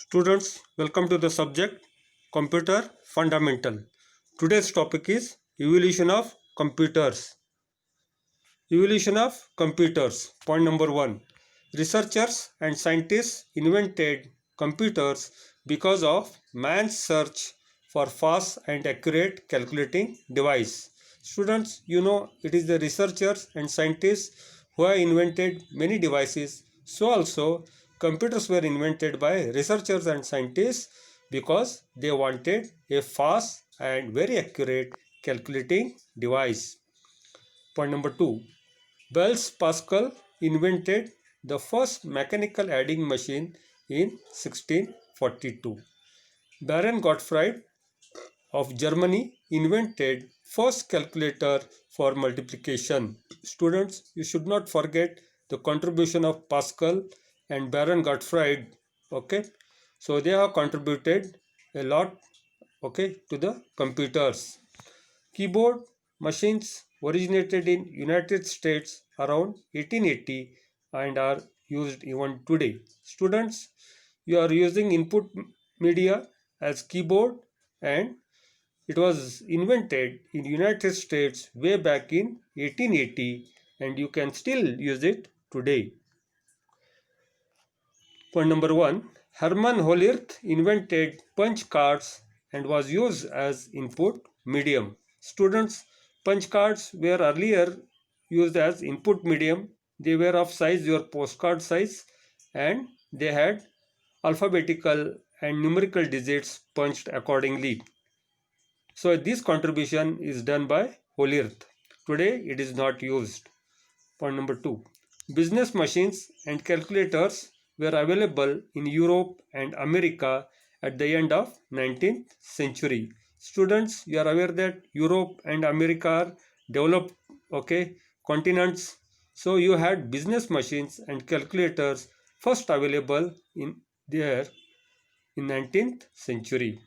Students, welcome to the subject Computer Fundamental. Today's topic is Evolution of Computers. Evolution of computers. Point number 1. Researchers and scientists invented computers because of man's search for fast and accurate calculating device. Students, you know it is the researchers and scientists who have invented many devices. So also computers were invented by researchers and scientists because they wanted a fast and very accurate calculating device. Point number 2. Blaise Pascal invented the first mechanical adding machine in 1642. Baron Gottfried of Germany invented first calculator for multiplication. Students, you should not forget the contribution of Pascal and Baron Gottfried. Okay, so they have contributed a lot, okay, to the computers. Keyboard machines originated in United States around 1880 and are used even today. Students, you are using input media as keyboard, and it was invented in United States way back in 1880 and you can still use it today. Point number 1. Hermann Hollerith invented punch cards and was used as input medium. Students, punch cards were earlier used as input medium. They were of size your postcard size and they had alphabetical and numerical digits punched accordingly. So this contribution is done by Hollerith. Today it is not used. Point number 2. Business machines and calculators were available in Europe and America at the end of 19th century. Students, you are aware that Europe and America are developed continents. So you had business machines and calculators first available in there in 19th century.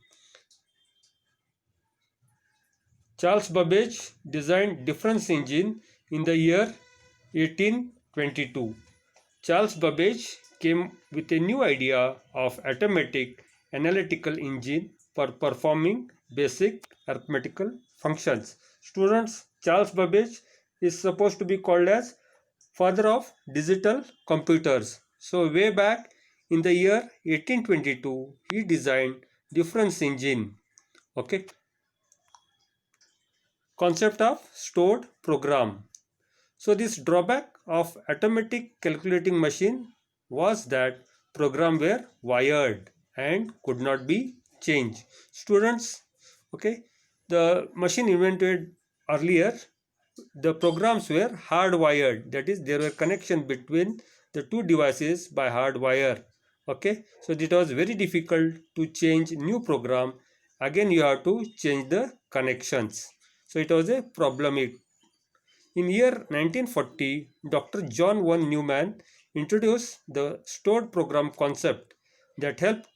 Charles Babbage designed difference engine in the year 1822. Charles Babbage came with a new idea of automatic analytical engine for performing basic arithmetical functions. Students, Charles Babbage is supposed to be called as father of digital computers. So way back in the year 1822, he designed difference engine. Okay. Concept of stored program. So this drawback of automatic calculating machine was that program were wired and could not be changed. Students, okay, the machine invented earlier, the programs were hardwired. That is, there were connection between the two devices by hardwire. Okay, so it was very difficult to change new program. Again, you have to change the connections. So it was a problem. In year 1940, Dr. John von Neumann introduced the stored program concept that helped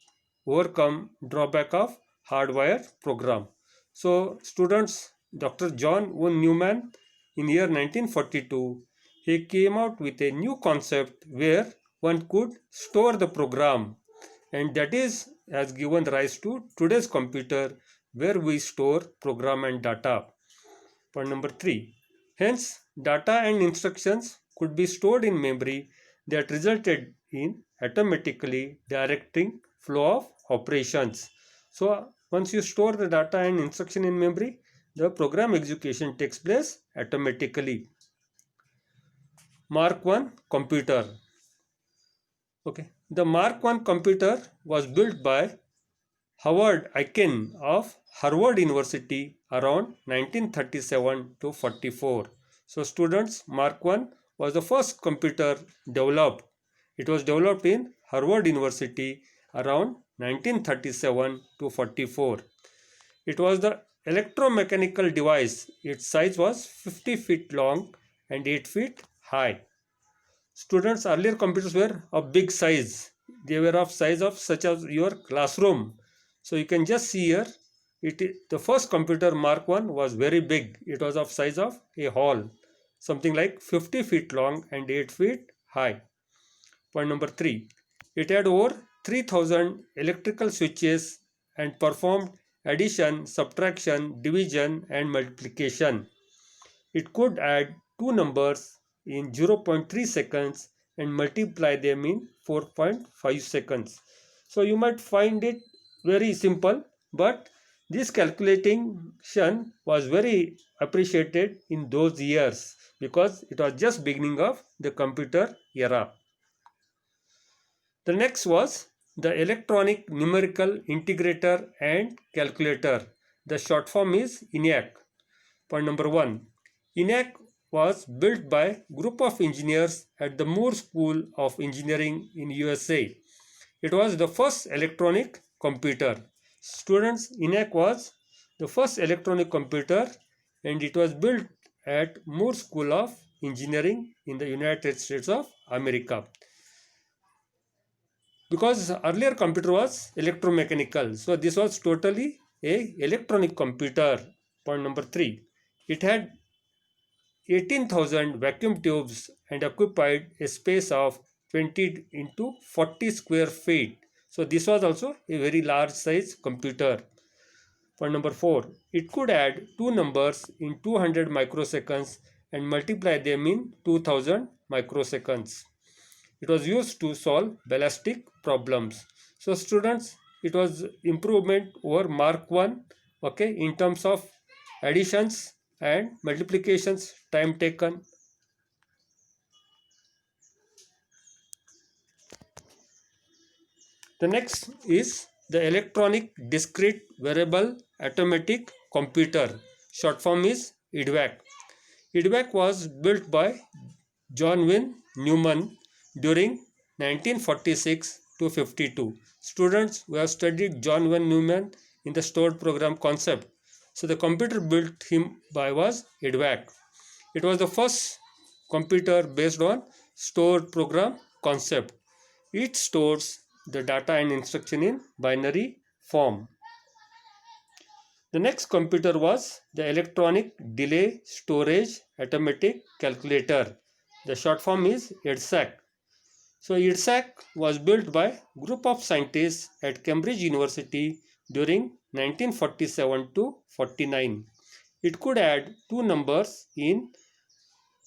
overcome drawback of hardware program. So students, Dr. John von Neumann in year 1942, he came out with a new concept where one could store the program, and that has given rise to today's computer where we store program and data. Point number 3. Hence, data and instructions could be stored in memory that resulted in automatically directing flow of operations. So, once you store the data and instruction in memory, the program execution takes place automatically. Mark I computer. Okay, the Mark I computer was built by Howard Aiken of Harvard University around 1937 to 44. So students, Mark I was the first computer developed. It was developed in Harvard University around 1937 to 44. It was the electromechanical device. Its size was 50 feet long and 8 feet high. Students, earlier computers were of big size. They were of size of such as your classroom. So you can just see here, the first computer Mark I was very big. It was of size of a hall, something like 50 feet long and 8 feet high. Point number 3. It had over 3000 electrical switches and performed addition, subtraction, division and multiplication. It could add two numbers in 0.3 seconds and multiply them in 4.5 seconds. So you might find it very simple, but this calculation was very appreciated in those years because it was just beginning of the computer era. The next was the electronic numerical integrator and calculator. The short form is ENIAC. Point number 1. ENIAC was built by group of engineers at the Moore School of Engineering in USA. It was the first electronic computer. Students, ENIAC was the first electronic computer and it was built at Moore School of Engineering in the United States of America. Because earlier computer was electromechanical, so this was totally a electronic computer. Point number 3. It had 18,000 vacuum tubes and occupied a space of 20 into 40 square feet. So this was also a very large size computer. Point number 4. It could add two numbers in 200 microseconds and multiply them in 2000 microseconds. It was used to solve ballistic problems. So students, it was improvement over Mark 1, okay, in terms of additions and multiplications, time taken. The next is the electronic discrete variable arithmetic computer. Short form is EDVAC. EDVAC was built by John Wynne Newman during 1946 to 52. Students who have studied John Wynne Newman in the stored program concept. So the computer built him by was EDVAC. It was the first computer based on stored program concept. It stores the data and instruction in binary form. The next computer was the electronic delay storage arithmetic calculator. The short form is EDSAC. So EDSAC was built by a group of scientists at Cambridge University during 1947 to 49. It could add two numbers in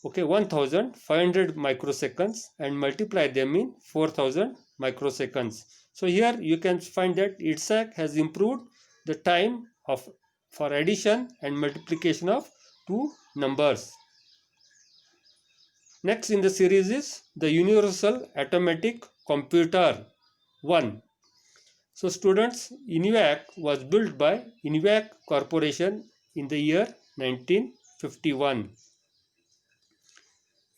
1500 microseconds and multiply them in 4000 microseconds. So here you can find that EDSAC has improved the time for addition and multiplication of two numbers. Next in the series is the Universal Arithmetic Computer 1. So students, ENIAC was built by ENIAC Corporation in the year 1951.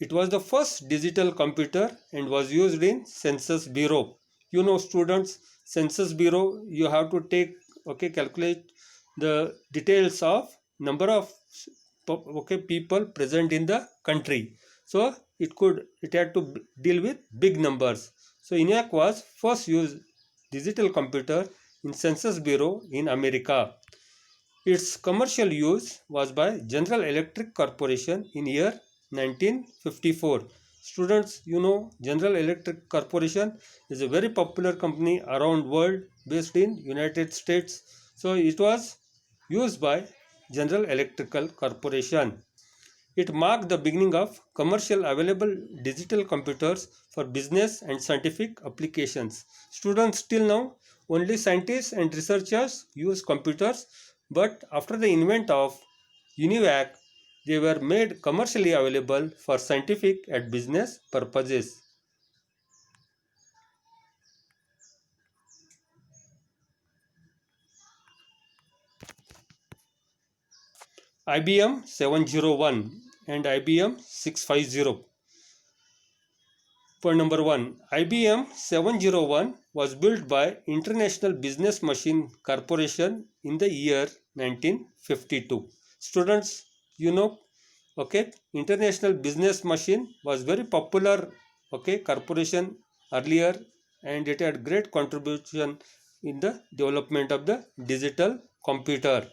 It was the first digital computer and was used in Census Bureau. You know students, Census Bureau, you have to calculate the details of number of people present in the country. So it had to deal with big numbers. So ENIAC was first used digital computer in Census Bureau in America. Its commercial use was by General Electric Corporation in year 1954. Students, you know General Electric Corporation is a very popular company around world based in United States. So it was used by General Electrical Corporation. It marked the beginning of commercial available digital computers for business and scientific applications. Students, till now only scientists and researchers use computers, but after the invent of ENIAC, they were made commercially available for scientific and business purposes. IBM 701 and IBM 650. Point number 1. IBM 701 was built by International Business Machine Corporation in the year 1952. Students, you know, International Business Machine was very popular, corporation earlier, and it had great contribution in the development of the digital computer.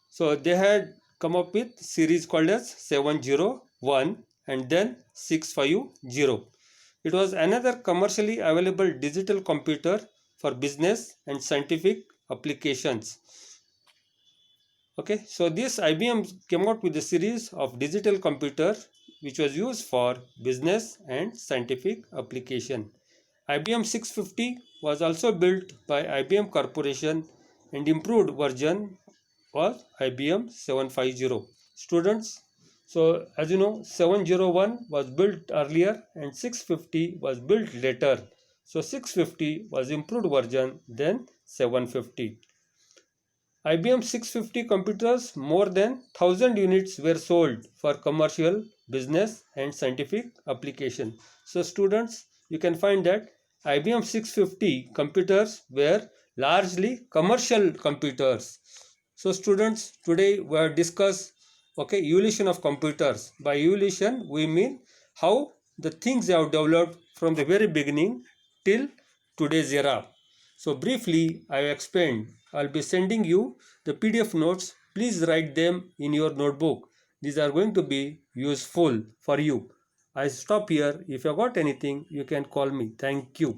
So they had come up with series called as 701 and then 650. It was another commercially available digital computer for business and scientific applications. Okay, so this IBM came out with a series of digital computer which was used for business and scientific application. IBM 650 was also built by IBM Corporation, and improved version was IBM 750. Students, so as you know, 701 was built earlier and 650 was built later. So 650 was improved version than 750. IBM 650 computers, more than 1000 units were sold for commercial, business and scientific application. So students, you can find that IBM 650 computers were largely commercial computers. So students, today we have discussed evolution of computers. By evolution we mean how the things have developed from the very beginning till today's era. So briefly I have explained. I'll be sending you the PDF notes. Please write them in your notebook. These are going to be useful for you. I stop here. If you got anything, you can call me. Thank you.